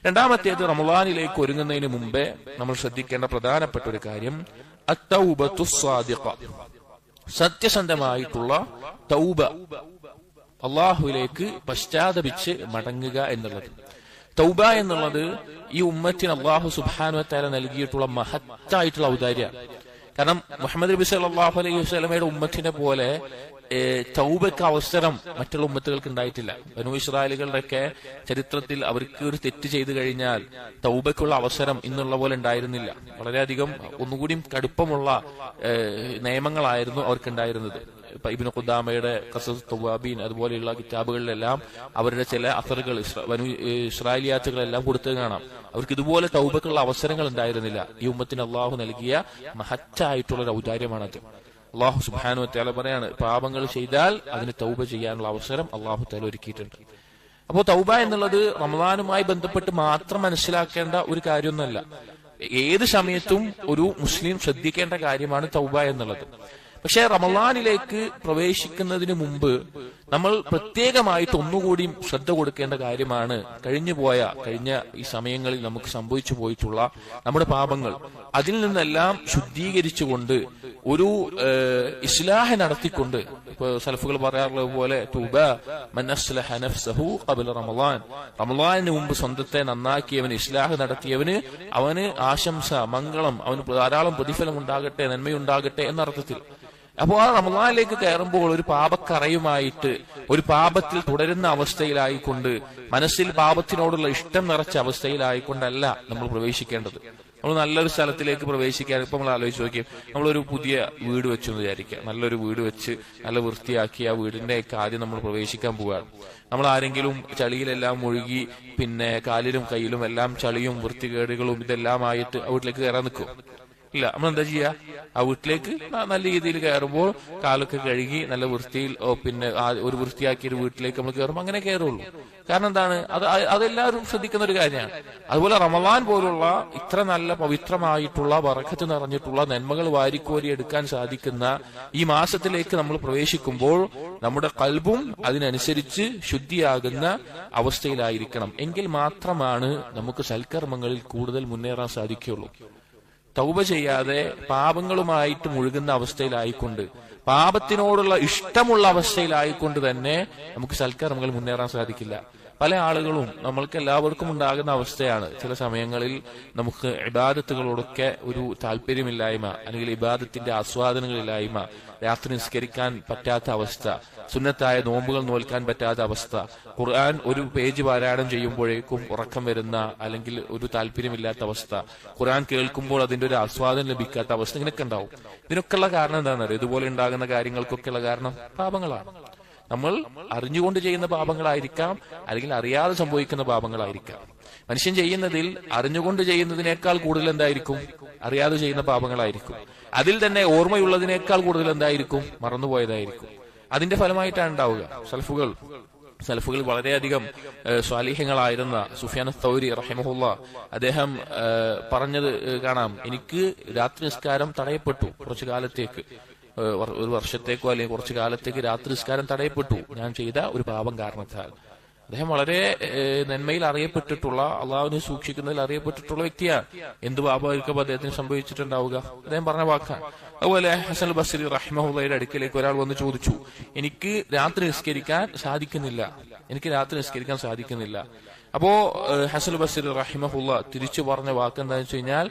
രണ്ടാമത്തേത്, റമളാനിലേക്ക് ഒരുങ്ങുന്നതിന് മുമ്പേ നമ്മൾ ശ്രദ്ധിക്കേണ്ട പ്രധാനപ്പെട്ട ഒരു കാര്യം അത്തൗബത്തു സ്വാദിഖ, സത്യസന്ധമായിട്ടുള്ള തൗബ, അള്ളാഹുവിലേക്ക് പശ്ചാത്തപിച്ച് മടങ്ങുക എന്നുള്ളത്. തൗബ എന്നുള്ളത് ഈ ഉമ്മത്തിന് അള്ളാഹു സുബ്ഹാനഹു വ തആല നൽകിയിട്ടുള്ള മഹത്തായിട്ടുള്ള ഔദാര്യമാണ്. കാരണം മുഹമ്മദ് നബി സല്ലല്ലാഹു അലൈഹി വസല്ലമയുടെ ഉമ്മത്തിനെ പോലെ തൗബയ്ക്ക് അവസരം മറ്റുള്ള ഉമ്മത്തുകൾക്ക് ഉണ്ടായിട്ടില്ല. ബനൂ ഇസ്രായേലുകളുടെയൊക്കെ ചരിത്രത്തിൽ അവർക്ക് ഒരു തെറ്റ് ചെയ്തു കഴിഞ്ഞാൽ തൗബയ്ക്കുള്ള അവസരം ഇന്നുള്ള പോലെ ഉണ്ടായിരുന്നില്ല. വളരെയധികം ഒന്നുകൂടി കടുപ്പമുള്ള നിയമങ്ങളായിരുന്നു അവർക്കുണ്ടായിരുന്നത്. ഇബ്നു ഖുദാമയുടെ ഖസസ് തൗവാബീൻ അതുപോലെയുള്ള കിതാബുകളിലെല്ലാം അവരുടെ ചില അസറുകൾ ഇസ്രായേലിയാത്തുകളെല്ലാം കൊടുത്തു കാണാം. അവർക്ക് ഇതുപോലെ തൗബയ്ക്കുള്ള അവസരങ്ങൾ ഉണ്ടായിരുന്നില്ല. ഈ ഉമ്മത്തിന് അള്ളാഹു നൽകിയ മഹത്തായിട്ടുള്ള ഒരു ഔദാര്യമാണത്. അള്ളാഹു സുബ്ഹാനഹു വ തആല പറയാണ്, പാപങ്ങൾ ചെയ്താൽ അതിന് തൗബ ചെയ്യാനുള്ള അവസരം അള്ളാഹു തആല ഒരുക്കിയിട്ടുണ്ട്. അപ്പോൾ തൗബ എന്നുള്ളത് റമളാനുമായി ബന്ധപ്പെട്ട് മാത്രം മനസ്സിലാക്കേണ്ട ഒരു കാര്യമൊന്നുമല്ല. ഏത് സമയത്തും ഒരു മുസ്ലിം ശ്രദ്ധിക്കേണ്ട കാര്യമാണ് തൗബ എന്നുള്ളത്. പക്ഷെ റമളാനിലേക്ക് പ്രവേശിക്കുന്നതിന് മുമ്പ് നമ്മൾ പ്രത്യേകമായിട്ട് ഒന്നുകൂടി ശ്രദ്ധ കൊടുക്കേണ്ട കാര്യമാണ് കഴിഞ്ഞ ഈ സമയങ്ങളിൽ നമുക്ക് സംഭവിച്ചു പോയിട്ടുള്ള നമ്മുടെ പാപങ്ങൾ. അതിൽ നിന്നെല്ലാം ശുദ്ധീകരിച്ചുകൊണ്ട് ഒരു ഇസ്ലാഹ് നടത്തിക്കൊണ്ട്, ഇപ്പൊ സലഫുകൾ പറയാറുള്ളത് പോലെ തൗബ മൻ അസ്ലഹ നഫ്സഹു ഖബ്ല റമളാൻ, റമളാനിന് മുമ്പ് സ്വന്തത്തെ നന്നാക്കിയവന്, ഇസ്ലാഹ് നടത്തിയവന് അവന് ആശംസ, മംഗളം, അവന് ധാരാളം പ്രതിഫലം ഉണ്ടാകട്ടെ, നന്മയുണ്ടാകട്ടെ എന്നർത്ഥത്തിൽ. അപ്പോൾ ആ റമളാനിലേക്ക് കയറുമ്പോൾ ഒരു പാപക്കറയുമായിട്ട്, ഒരു പാപത്തിൽ തുടരുന്ന അവസ്ഥയിലായിക്കൊണ്ട്, മനസ്സിൽ പാപത്തിനോടുള്ള ഇഷ്ടം നിറച്ച അവസ്ഥയിലായിക്കൊണ്ടല്ല നമ്മൾ പ്രവേശിക്കേണ്ടത്. നമ്മൾ നല്ലൊരു സ്ഥലത്തിലേക്ക് പ്രവേശിക്കാൻ, ഇപ്പൊ നമ്മൾ ആലോചിച്ച് നോക്കിയാൽ, നമ്മളൊരു പുതിയ വീട് വെച്ചു എന്ന് വിചാരിക്കുക. നല്ലൊരു വീട് വെച്ച് നല്ല വൃത്തിയാക്കി ആ വീടിന്റെ ആദ്യം നമ്മൾ പ്രവേശിക്കാൻ പോവുകയാണ്. നമ്മൾ ആരെങ്കിലും ചളിയിലെല്ലാം മുഴുകി പിന്നെ കാലിലും കയ്യിലും എല്ലാം ചളിയും വൃത്തികേടുകളും ഇതെല്ലാമായിട്ട് ആ വീട്ടിലേക്ക് കയറാൻ നിൽക്കും? ഇല്ല. നമ്മൾ എന്താ ചെയ്യാ? ആ വീട്ടിലേക്ക് നല്ല രീതിയിൽ കയറുമ്പോൾ കാലൊക്കെ കഴുകി നല്ല വൃത്തിയിൽ പിന്നെ ഒരു വൃത്തിയാക്കിയൊരു വീട്ടിലേക്ക് നമ്മൾ കയറുമ്പോൾ അങ്ങനെ കയറുള്ളൂ. കാരണം എന്താണ്? അതെല്ലാവരും ശ്രദ്ധിക്കുന്ന ഒരു കാര്യമാണ്. അതുപോലെ റമളാൻ പോലുള്ള ഇത്ര നല്ല പവിത്രമായിട്ടുള്ള ബറക്കത്ത് നിറഞ്ഞിട്ടുള്ള നന്മകൾ വാരിക്കോരി എടുക്കാൻ സാധിക്കുന്ന ഈ മാസത്തിലേക്ക് നമ്മൾ പ്രവേശിക്കുമ്പോൾ നമ്മുടെ ഖൽബും അതിനനുസരിച്ച് ശുദ്ധിയാകുന്ന അവസ്ഥയിലായിരിക്കണം. എങ്കിൽ മാത്രമാണ് നമുക്ക് സൽക്കർമ്മങ്ങളിൽ കൂടുതൽ മുന്നേറാൻ സാധിക്കുകയുള്ളൂ. തൗബ ചെയ്യാതെ പാപങ്ങളുമായിട്ട് മുഴുകുന്ന അവസ്ഥയിലായിക്കൊണ്ട്, പാപത്തിനോടുള്ള ഇഷ്ടമുള്ള അവസ്ഥയിലായിക്കൊണ്ട് തന്നെ നമുക്ക് സൽക്കർമ്മങ്ങൾ മുന്നേറാൻ സാധിക്കില്ല. പല ആളുകളും, നമ്മൾക്ക് എല്ലാവർക്കും ഉണ്ടാകുന്ന അവസ്ഥയാണ്, ചില സമയങ്ങളിൽ നമുക്ക് ഇബാദത്തുകളോടൊക്കെ ഒരു താല്പര്യമില്ലായ്മ, അല്ലെങ്കിൽ ഇബാദത്തിന്റെ ആസ്വാദനങ്ങളില്ലായ്മ, രാത്രി നിസ്കരിക്കാൻ പറ്റാത്ത അവസ്ഥ, സുന്നത്തായ നോമ്പുകൾ നോൽക്കാൻ പറ്റാത്ത അവസ്ഥ, ഖുർആൻ ഒരു പേജ് പാരായണം ചെയ്യുമ്പോഴേക്കും ഉറക്കം വരുന്ന അല്ലെങ്കിൽ ഒരു താല്പര്യമില്ലാത്ത അവസ്ഥ, ഖുർആൻ കേൾക്കുമ്പോൾ അതിന്റെ ഒരു ആസ്വാദനം ലഭിക്കാത്ത അവസ്ഥ, ഇങ്ങനെയൊക്കെ ഉണ്ടാവും. ഇതിനൊക്കെയുള്ള കാരണം എന്താണെന്നറിയോ? ഇതുപോലെ ഉണ്ടാകുന്ന കാര്യങ്ങൾക്കൊക്കെയുള്ള കാരണം പാപങ്ങളാണ്. നമ്മൾ അറിഞ്ഞുകൊണ്ട് ചെയ്യുന്ന പാപങ്ങളായിരിക്കാം, അല്ലെങ്കിൽ അറിയാതെ സംഭവിക്കുന്ന പാപങ്ങളായിരിക്കാം. മനുഷ്യൻ ചെയ്യുന്നതിൽ അറിഞ്ഞുകൊണ്ട് ചെയ്യുന്നതിനേക്കാൾ കൂടുതൽ എന്തായിരിക്കും? അറിയാതെ ചെയ്യുന്ന പാപങ്ങളായിരിക്കും. അതിൽ തന്നെ ഓർമ്മയുള്ളതിനേക്കാൾ കൂടുതൽ എന്തായിരിക്കും? മറന്നുപോയതായിരിക്കും. അതിന്റെ ഫലമായിട്ടാണ് ഉണ്ടാവുക. സലഫുകൾ വളരെയധികം സ്വാലിഹ്യങ്ങളായിരുന്ന സുഫിയാൻ തൗരി റഹിമഹുല്ലാ, അദ്ദേഹം പറഞ്ഞത് കാണാം, എനിക്ക് രാത്രി നിസ്കാരം തടയപ്പെട്ടു കുറച്ചു കാലത്തേക്ക്, ഒരു വർഷത്തേക്കോ അല്ലെങ്കിൽ കുറച്ചു കാലത്തേക്ക് രാത്രി നിസ്കാരം തടയപ്പെട്ടു ഞാൻ ചെയ്ത ഒരു പാപം കാരണത്താൽ. അദ്ദേഹം വളരെ നന്മയിൽ അറിയപ്പെട്ടിട്ടുള്ള, അള്ളാഹുവിനെ സൂക്ഷിക്കുന്നതിൽ അറിയപ്പെട്ടിട്ടുള്ള വ്യക്തിയാണ്. എന്ത് പാപമായിരിക്കും അദ്ദേഹത്തിന് സംഭവിച്ചിട്ടുണ്ടാവുക? അദ്ദേഹം പറഞ്ഞ വാക്കാണ്. അതുപോലെ ഹസൻ അൽ ബസ്രി റഹിമഹുള്ളയുടെ അടുക്കലേക്ക് ഒരാൾ വന്ന് ചോദിച്ചു, എനിക്ക് രാത്രി നിസ്കരിക്കാൻ സാധിക്കുന്നില്ല. അപ്പോ ഹസൻ അൽ ബസ്രി റഹിമഹുള്ള തിരിച്ചു പറഞ്ഞ വാക്ക് എന്താണെന്ന് വെച്ച് കഴിഞ്ഞാൽ,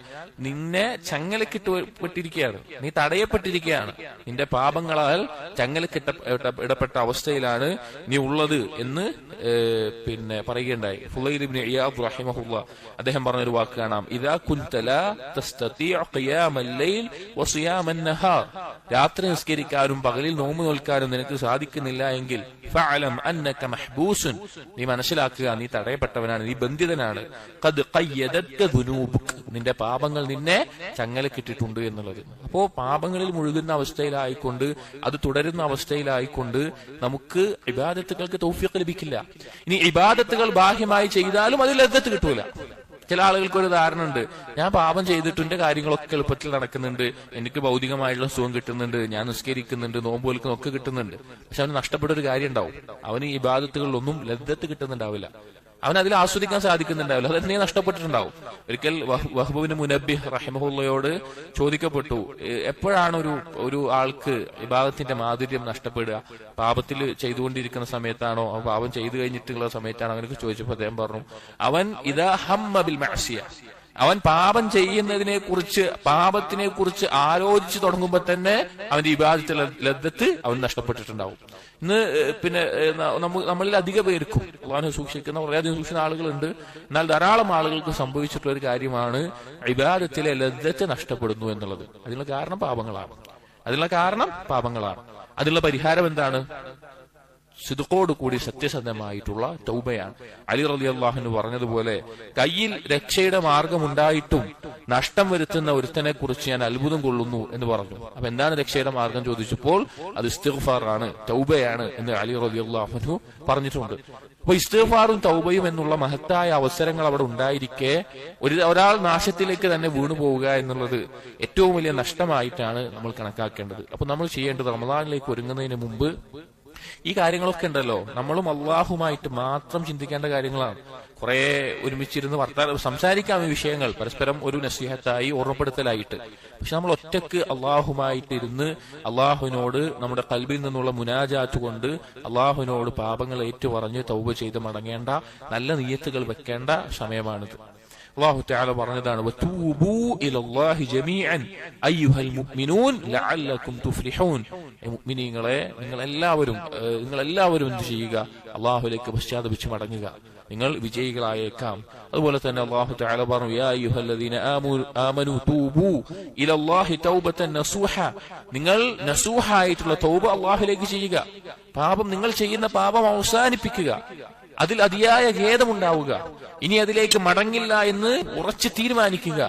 നിന്നെ ചങ്ങലക്കിട്ടപ്പെട്ടിരിക്കുകയാണ്, നീ തടയപ്പെട്ടിരിക്കുകയാണ്, നിന്റെ പാപങ്ങളാൽ ചങ്ങലക്കിടപ്പെട്ട അവസ്ഥയിലാണ് നീ ഉള്ളത് എന്ന് പിന്നെ പറയുകയുണ്ടായി. ഫുളൈൽ ഇബ്നു ഇയാദ് റഹിമഹുള്ള അദ്ദേഹം പറഞ്ഞൊരു വാക്ക് കാണാം, ഇദാ കുൻത ലാ തസ്തതിഉ ഖിയാമൽ ലൈൽ വസിയാമൻ നഹാർ, രാത്രി നിസ്കരിക്കാനും പകലിൽ നോമ്പ് നോൽക്കാനും നിനക്ക് സാധിക്കുന്നില്ല എങ്കിൽ ഫഅലം അന്നക മഹ്ബൂസുൻ, നീ മനസ്സിലാക്കുക, നീ തടയപ്പെട്ടവനാണ്, നീ ബന്ധിതനാണ്. ഖദ് ഖയ്യദത്ക ദുനൂബുക്, നിന്റെ പാപങ്ങൾ നിന്നെ ചങ്ങലക്കിട്ടിട്ടുണ്ട് എന്നുള്ളത്. അപ്പോ പാപങ്ങളിൽ മുഴുകുന്ന അവസ്ഥയിലായിക്കൊണ്ട്, അത് തുടരുന്ന അവസ്ഥയിലായിക്കൊണ്ട് നമുക്ക് ഇബാദത്തുകൾക്ക് തൗഫീഖ് ലഭിക്കില്ല. ഇനി ഇബാദത്തുകൾ ബാഹ്യമായി ചെയ്താലും അതിൽ ലദ്ദത്ത് കിട്ടൂല. ചില ആളുകൾക്ക് ഒരു ധാരണ ഉണ്ട്, ഞാൻ പാപം ചെയ്തിട്ടുണ്ട്, കാര്യങ്ങളൊക്കെ എളുപ്പത്തിൽ നടക്കുന്നുണ്ട്, എനിക്ക് ഭൗതികമായിട്ടുള്ള സുഖം കിട്ടുന്നുണ്ട്, ഞാൻ നിസ്കരിക്കുന്നുണ്ട്, നോമ്പ് നോൽക്കുന്ന ഒക്കെ കിട്ടുന്നുണ്ട്. പക്ഷെ അവന് നഷ്ടപ്പെട്ട ഒരു കാര്യം ഉണ്ടാവും, അവന് ഈ ഇബാദത്തുകളിലൊന്നും ലദ്ദത്ത് കിട്ടുന്നുണ്ടാവില്ല. അവൻ അതിൽ ആസ്വദിക്കാൻ സാധിക്കുന്നുണ്ടാവില്ല, അത് തന്നെ നഷ്ടപ്പെട്ടിട്ടുണ്ടാവും. ഒരിക്കൽ വഹ്ബ് മുനബ്ബിഹ് റഹിമഹുള്ളയോട് ചോദിക്കപ്പെട്ടു, എപ്പോഴാണ് ഒരു ആൾക്ക് ഇബാദത്തിന്റെ മാധുര്യം നഷ്ടപ്പെടുക? പാപത്തിൽ ചെയ്തുകൊണ്ടിരിക്കുന്ന സമയത്താണോ, പാപം ചെയ്തു കഴിഞ്ഞിട്ടുള്ള സമയത്താണോ? അങ്ങനെയൊക്കെ ചോദിച്ചപ്പോൾ അദ്ദേഹം പറഞ്ഞു, അവൻ ഇദാ ഹമ്മ ബിൽ മഅസിയ, അവൻ പാപം ചെയ്യുന്നതിനെ കുറിച്ച്, പാപത്തിനെ കുറിച്ച് ആലോചിച്ച് തുടങ്ങുമ്പോൾ തന്നെ അവന്റെ ഇബാദത്തിലെ ലദ്ദത്ത് അവൻ നഷ്ടപ്പെട്ടിട്ടുണ്ടാവും. ഇന്ന് പിന്നെ നമ്മളിൽ അധിക പേർക്കും അല്ലാഹുവിനെ സൂക്ഷിക്കുന്ന വളരെയധികം സൂക്ഷിക്കുന്ന ആളുകളുണ്ട്. എന്നാൽ ധാരാളം ആളുകൾക്ക് സംഭവിച്ചിട്ടുള്ള ഒരു കാര്യമാണ് ഇബാദത്തിലെ ലദ്ദത്ത് നഷ്ടപ്പെടുന്നു എന്നുള്ളത്. അതിനുള്ള കാരണം പാപങ്ങളാണ്. അതിനുള്ള പരിഹാരം എന്താണ്? സിദ്ഖോട് കൂടി സത്യസന്ധമായിട്ടുള്ള തൗബയാണ്. അലി റളിയല്ലാഹു അൻഹു പറഞ്ഞതുപോലെ, കയ്യിൽ രക്ഷയുടെ മാർഗമുണ്ടായിട്ടും നഷ്ടം വരുത്തുന്ന ഒരുത്തനെ കുറിച്ച് ഞാൻ അത്ഭുതം കൊള്ളുന്നു എന്ന് പറഞ്ഞു. അപ്പൊ എന്താണ് രക്ഷയുടെ മാർഗം ചോദിച്ചപ്പോൾ അത് ഇസ്തിഗ്ഫാർ ആണ്, തൗബയാണ് എന്ന് അലി റളിയല്ലാഹു അൻഹു പറഞ്ഞിട്ടുണ്ട്. അപ്പൊ ഇസ്തിഗ്ഫാറും തൗബയും എന്നുള്ള മഹത്തായ അവസരങ്ങൾ അവിടെ ഉണ്ടായിരിക്കെ ഒരാൾ നാശത്തിലേക്ക് തന്നെ വീണു പോവുക എന്നുള്ളത് ഏറ്റവും വലിയ നഷ്ടമായിട്ടാണ് നമ്മൾ കണക്കാക്കേണ്ടത്. അപ്പൊ നമ്മൾ ചെയ്യേണ്ടത് റമദാനിലേക്ക് ഒരുങ്ങുന്നതിന് മുമ്പ് ഈ കാര്യങ്ങളൊക്കെ ഉണ്ടല്ലോ, നമ്മളും അള്ളാഹുമായിട്ട് മാത്രം ചിന്തിക്കേണ്ട കാര്യങ്ങളാണ്. കുറെ ഒരുമിച്ചിരുന്ന് സംസാരിക്കാം ഈ വിഷയങ്ങൾ, പരസ്പരം ഒരു നസീഹത്തായി ഓർമ്മപ്പെടുത്തലായിട്ട്. പക്ഷെ നമ്മൾ ഒറ്റക്ക് അള്ളാഹുമായിട്ട് ഇരുന്ന് അള്ളാഹുവിനോട് നമ്മുടെ ഖൽബിൽ നിന്നുള്ള മുനാജാത്ത് കൊണ്ട് അള്ളാഹുവിനോട് പാപങ്ങൾ ഏറ്റുപറഞ്ഞ് തൗബ ചെയ്ത് മടങ്ങേണ്ട, നല്ല നിയ്യത്തുകൾ വെക്കേണ്ട സമയമാണിത്. അല്ലാഹു തആല പറഞ്ഞതാണ്, വതൂബൂ ഇലല്ലാഹി ജമീഅൻ അയ്യുഹൽ മുഅ്മിനൂൻ ലഅല്ലകും തുഫ്ലിഹൂൻ. മുഅ്മിനീങ്ങളെ, നിങ്ങളെല്ലാവരും എന്ത് ചെയ്യുക? അള്ളാഹുവിലേക്ക് പശ്ചാത്തപിച്ച് മടങ്ങുക, നിങ്ങൾ വിജയികളായേക്കാം. അതുപോലെ തന്നെ അല്ലാഹു തആല പറഞ്ഞു, യാ അയ്യുഹല്ലദീന ആമനൂ തൂബൂ ഇലല്ലാഹി തൗബതൻ നസൂഹ. നിങ്ങൾ നസൂഹായിട്ടുള്ള തൗബ അള്ളാഹുവിലേക്ക് ചെയ്യുക. നിങ്ങൾ ചെയ്യുന്ന പാപം അവസാനിപ്പിക്കുക, അതിൽ അതിയായ ഖേദമുണ്ടാവുക, ഇനി അതിലേക്ക് മടങ്ങില്ല എന്ന് ഉറച്ചു തീരുമാനിക്കുക.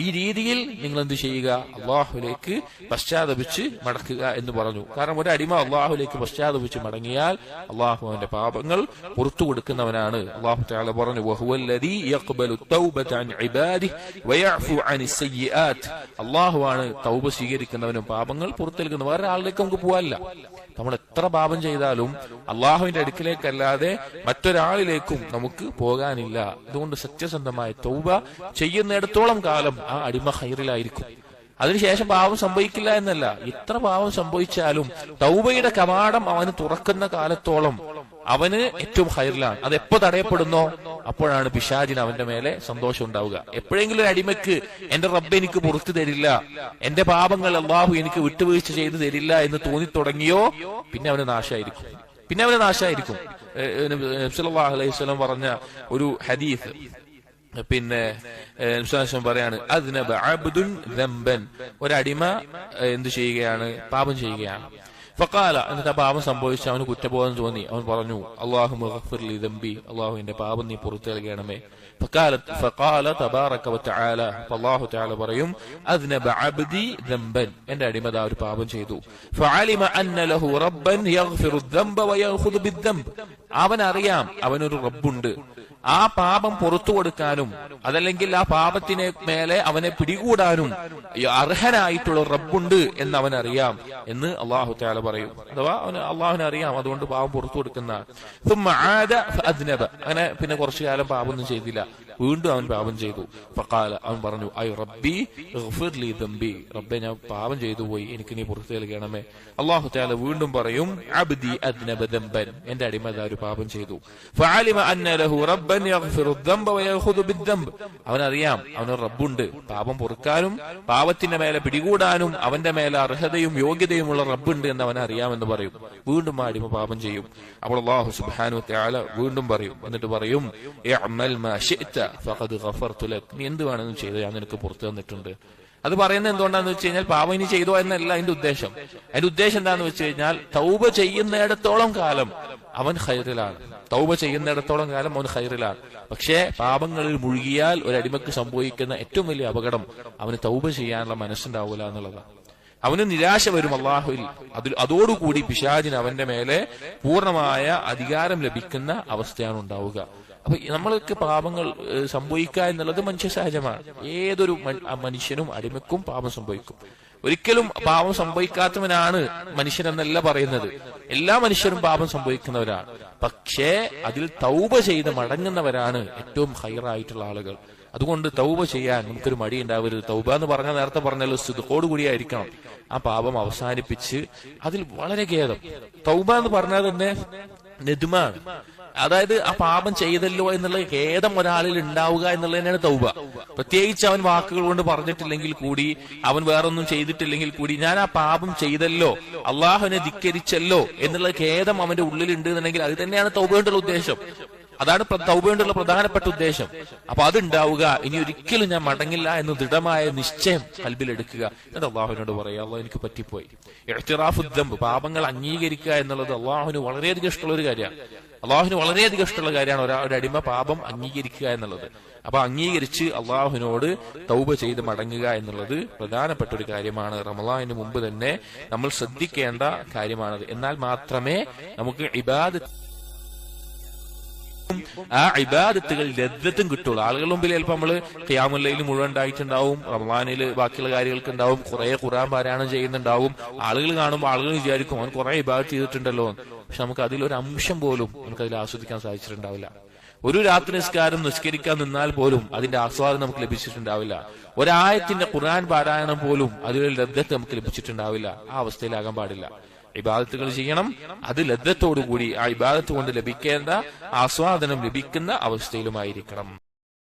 ഈ രീതിയിൽ നിങ്ങൾ എന്ത് ചെയ്യുക? അള്ളാഹുലേക്ക് പശ്ചാത്തപിച്ച് മടക്കുക എന്ന് പറഞ്ഞു. കാരണം ഒരു അടിമ അള്ളാഹുലേക്ക് പശ്ചാത്തപിച്ച് മടങ്ങിയാൽ അള്ളാഹു അവന്റെ പാപങ്ങൾ പുറത്തു കൊടുക്കുന്നവനാണ്. അള്ളാഹു തആല പറഞ്ഞു, വഹുവല്ലദീ യഖ്ബലു തൗബത അൻ ഇബാദിഹി വയഅഫു അനിസ് സയ്യിആത്ത്. അള്ളാഹുവാണ് തൗബ സ്വീകരിക്കുന്നവനും പാപങ്ങൾ പുറത്തെടുക്കുന്നവനും. വേറെ ആളിലേക്ക് നമുക്ക് പോകാനില്ല. നമ്മൾ എത്ര പാപം ചെയ്താലും അള്ളാഹുവിന്റെ അടുക്കിലേക്കല്ലാതെ മറ്റൊരാളിലേക്കും നമുക്ക് പോകാനില്ല. അതുകൊണ്ട് സത്യസന്ധമായ തൗബ ചെയ്യുന്നിടത്തോളം കാലം ആ അടിമ ഖൈറിലായിരിക്കും. അതിനുശേഷം പാപം സംഭവിക്കില്ല എന്നല്ല, എത്ര പാപം സംഭവിച്ചാലും തൗബയുടെ കവാടം അവന് തുറക്കുന്ന കാലത്തോളം അവന് ഏറ്റവും ഖൈറിലാണ്. അത് എപ്പോ തടയപ്പെടുന്നോ അപ്പോഴാണ് പിശാചിന് അവന്റെ മേലെ സന്തോഷം ഉണ്ടാവുക. എപ്പോഴെങ്കിലും ഒരു അടിമയ്ക്ക് എന്റെ റബ്ബ് എനിക്ക് പുറത്തു തരില്ല, എന്റെ പാപങ്ങൾ അള്ളാഹു എനിക്ക് വിട്ടുവീഴ്ച ചെയ്തു തരില്ല എന്ന് തോന്നിത്തുടങ്ങിയോ പിന്നെ അവന് നാശമായിരിക്കും. നബി സല്ലല്ലാഹു അലൈഹി വസല്ലം പറഞ്ഞ ഒരു ഹദീസ്, പിന്നെ പറയാണ്, അദ്നബ അബ്ദുൻ ദംബൻ, ഒരടിമ എന്ത് ചെയ്യുകയാണ്? പാപം ചെയ്യുകയാണ്. ഫഖാല, എന്നിട്ട് ആ പാപം സംഭവിച്ച് അവന് കുറ്റബോധം തോന്നി. അവൻ പറഞ്ഞു, അല്ലാഹുമ്മ ഗഫിർ ലി ദംബി, അല്ലാഹു എന്റെ പാപം നീ പുറത്തു നൽകണമേ. ഫഖാല തബാറക വതആല, അല്ലാഹു തആല പറയും, അദ്നബ അബ്ദി ദംബൻ, എന്റെ അടിമ ഒരു പാപം ചെയ്തു. ഫഅലിമ അന്ന ലഹു റബ്ബൻ യഗ്ഫിറു ദംബ വയഖുദു ബിദ്ദംബ്, അവനറിയാം അവനൊരു റബ്ബുണ്ട്, ആ പാപം പുറത്തു കൊടുക്കാനും അതല്ലെങ്കിൽ ആ പാപത്തിനെ മേലെ അവനെ പിടികൂടാനും അർഹനായിട്ടുള്ള റബ്ബുണ്ട് എന്ന് അവനറിയാം എന്ന് അല്ലാഹു തആല പറയും. അഥവാ അള്ളാഹുവിനെ അറിയാം, അതുകൊണ്ട് പാപം പുറത്തു കൊടുക്കുന്ന. അങ്ങനെ പിന്നെ കുറച്ചു കാലം പാപമൊന്നും ചെയ്തില്ല, വീണ്ടും അവൻ പാപം ചെയ്തു. ഫഖാല, അവൻ പറഞ്ഞു, ഐ റബ്ബി ഇഗ്ഫിർ ലി ദംബി, റബ്ബേ ഞാൻ പാപം ചെയ്തു പോയി, എനിക്ക് നീ പുറത്തു നൽകണമേ. അല്ലാഹു തആല വീണ്ടും പറയും, അബ്ദി അദ്നബ ദംബൻ, എന്റെ അടിമ ഒരു പാപം ചെയ്തു. ഫഅലിമ അന്ന ലഹു റബ്ബൻ യഗ്ഫിറു ദംബ വയഖുദു ബിദ്ദംബ്, അവനറിയാം അവനൊരു റബ്ബുണ്ട്, പാപം പൊറുക്കാനും പാപത്തിന്റെ മേലെ പിടികൂടാനും അവന്റെ മേലെ അർഹതയും യോഗ്യതയുമുള്ള റബ്ബുണ്ട് എന്ന് അവനറിയാമെന്ന് പറയും. വീണ്ടും ആ അടിമ പാപം ചെയ്യും. അപ്പോൾ അല്ലാഹു സുബ്ഹാനഹു വതആല വീണ്ടും പറയും, എന്നിട്ട് പറയും, ഇഅ്മൽ മാ ശിഅ്ത ഫഖദ് ഗഫർതു ലക്, നീ എന്ത് വേണമെന്ന് ചെയ്തോ, ഞാൻ നിനക്ക് പുറത്തു തന്നിട്ടുണ്ട്. അത് പറയുന്നത് എന്തുകൊണ്ടാന്ന് വെച്ച് കഴിഞ്ഞാൽ പാപം ഇനി ചെയ്തോ എന്നല്ല അതിന്റെ ഉദ്ദേശം. അതിന്റെ ഉദ്ദേശം എന്താന്ന് വെച്ച് കഴിഞ്ഞാൽ തൗബ ചെയ്യുന്നിടത്തോളം കാലം അവൻ ഖൈറിലാണ്, തൗബ ചെയ്യുന്നിടത്തോളം കാലം അവൻ ഖൈറിലാണ്. പക്ഷേ പാപങ്ങളിൽ മുഴുകിയാൽ ഒരടിമക്ക് സംഭവിക്കുന്ന ഏറ്റവും വലിയ അപകടം അവന് തൗബ ചെയ്യാനുള്ള മനസ്സുണ്ടാവില്ല എന്നുള്ളതാണ്. അവന് നിരാശ വരും അള്ളാഹുവിൽ. അതോടുകൂടി പിശാചിന് അവന്റെ മേലെ പൂർണ്ണമായ അധികാരം ലഭിക്കുന്ന അവസ്ഥയാണ് ഉണ്ടാവുക. അപ്പൊ നമ്മൾക്ക് പാപങ്ങൾ സംഭവിക്കുക എന്നുള്ളത് മനുഷ്യ സഹജമാണ്. ഏതൊരു മനുഷ്യനും അടിമക്കും പാപം സംഭവിക്കും. ഒരിക്കലും പാപം സംഭവിക്കാത്തവനാണ് മനുഷ്യൻ എന്നല്ല പറയുന്നത്. എല്ലാ മനുഷ്യരും പാപം സംഭവിക്കുന്നവരാണ്. പക്ഷേ അതിൽ തൗബ ചെയ്ത് മടങ്ങുന്നവരാണ് ഏറ്റവും ഹൈറായിട്ടുള്ള ആളുകൾ. അതുകൊണ്ട് തൗബ ചെയ്യാൻ നമുക്കൊരു മടി ഉണ്ടാവരുത്. തൗബ എന്ന് പറഞ്ഞാൽ നേരത്തെ പറഞ്ഞല്ലോ സിദ്ഖോട് കൂടിയായിരിക്കണം. ആ പാപം അവസാനിപ്പിച്ച് അതിൽ വളരെ ഖേദം. തൗബ എന്ന് പറഞ്ഞാൽ തന്നെ നെദ്മാണ്. അതായത് ആ പാപം ചെയ്തല്ലോ എന്നുള്ള ഖേദം ഒരാളിൽ ഉണ്ടാവുക എന്നുള്ളത് തന്നെയാണ് തൗബ. പ്രത്യേകിച്ച് അവൻ വാക്കുകൾ കൊണ്ട് പറഞ്ഞിട്ടില്ലെങ്കിൽ കൂടി, അവൻ വേറൊന്നും ചെയ്തിട്ടില്ലെങ്കിൽ കൂടി, ഞാൻ ആ പാപം ചെയ്തല്ലോ, അള്ളാഹുവിനെ ധിക്കരിച്ചല്ലോ എന്നുള്ള ഖേദം അവന്റെ ഉള്ളിലുണ്ട് എന്നുണ്ടെങ്കിൽ അത് തന്നെയാണ് തൗബ കൊണ്ടുള്ള ഉദ്ദേശം. അതാണ് തൗബ കൊണ്ടുള്ള പ്രധാനപ്പെട്ട ഉദ്ദേശം. അപ്പൊ അതുണ്ടാവുക, ഇനി ഒരിക്കലും ഞാൻ മടങ്ങില്ല എന്ന് ദൃഢമായ നിശ്ചയം കൽബിലെടുക്കുക. എന്നിട്ട് അള്ളാഹുവിനോട് പറയാ, അള്ളാഹ് എനിക്ക് പറ്റിപ്പോയി. ഇഅ്തിറാഫു ദംബ്, പാപങ്ങൾ അംഗീകരിക്കുക എന്നുള്ളത് അള്ളാഹുവിന് വളരെയധികം ഇഷ്ടമുള്ള ഒരു കാര്യമാണ്. അള്ളാഹുവിന് വളരെയധികം ഇഷ്ടമുള്ള കാര്യമാണ് ഒരു അടിമ പാപം അംഗീകരിക്കുക എന്നുള്ളത്. അപ്പൊ അംഗീകരിച്ച് അള്ളാഹുവിനോട് തൗബ ചെയ്ത് മടങ്ങുക എന്നുള്ളത് പ്രധാനപ്പെട്ട ഒരു കാര്യമാണ്. റമളാനിന് മുമ്പ് തന്നെ നമ്മൾ ശ്രദ്ധിക്കേണ്ട കാര്യമാണത്. എന്നാൽ മാത്രമേ നമുക്ക് ആ ഇബാദത്തുകൾ ലദ്ദത്തും കിട്ടുള്ളൂ. ആളുകളുടെ മുമ്പിൽ ചിലപ്പോൾ നമ്മള് ഖിയാമുൽ ലൈൽ മുഴുവൻ ഉണ്ടായിട്ടുണ്ടാവും, റമളാനില് ബാക്കിയുള്ള കാര്യങ്ങൾക്ക് ഉണ്ടാവും, കുറെ ഖുർആൻ പാരായണം ചെയ്യുന്നുണ്ടാവും. ആളുകൾ കാണുമ്പോൾ ആളുകൾ വിചാരിക്കും അവൻ കുറെ ഇബാദത്ത് ചെയ്തിട്ടുണ്ടല്ലോ. പക്ഷെ നമുക്ക് അതിലൊരു അംശം പോലും നമുക്കതിൽ ആസ്വദിക്കാൻ സാധിച്ചിട്ടുണ്ടാവില്ല. ഒരു രാത്രി നിസ്കാരം നിസ്കരിക്കാൻ നിന്നാൽ പോലും അതിന്റെ ആസ്വാദനം നമുക്ക് ലഭിച്ചിട്ടുണ്ടാവില്ല. ഒരായത്തിന്റെ ഖുർആൻ പാരായണം പോലും അതിലൊരു ലദ്ദത്ത് നമുക്ക് ലഭിച്ചിട്ടുണ്ടാവില്ല. ആ അവസ്ഥയിലാകാൻ പാടില്ല. ഇബാദത്തുകൾ ചെയ്യണം, അത് ലദ്ദത്തോടുകൂടി ആ ഇബാദത്ത് കൊണ്ട് ലഭിക്കേണ്ട ആസ്വാദനം ലഭിക്കുന്ന അവസ്ഥയിലുമായിരിക്കണം.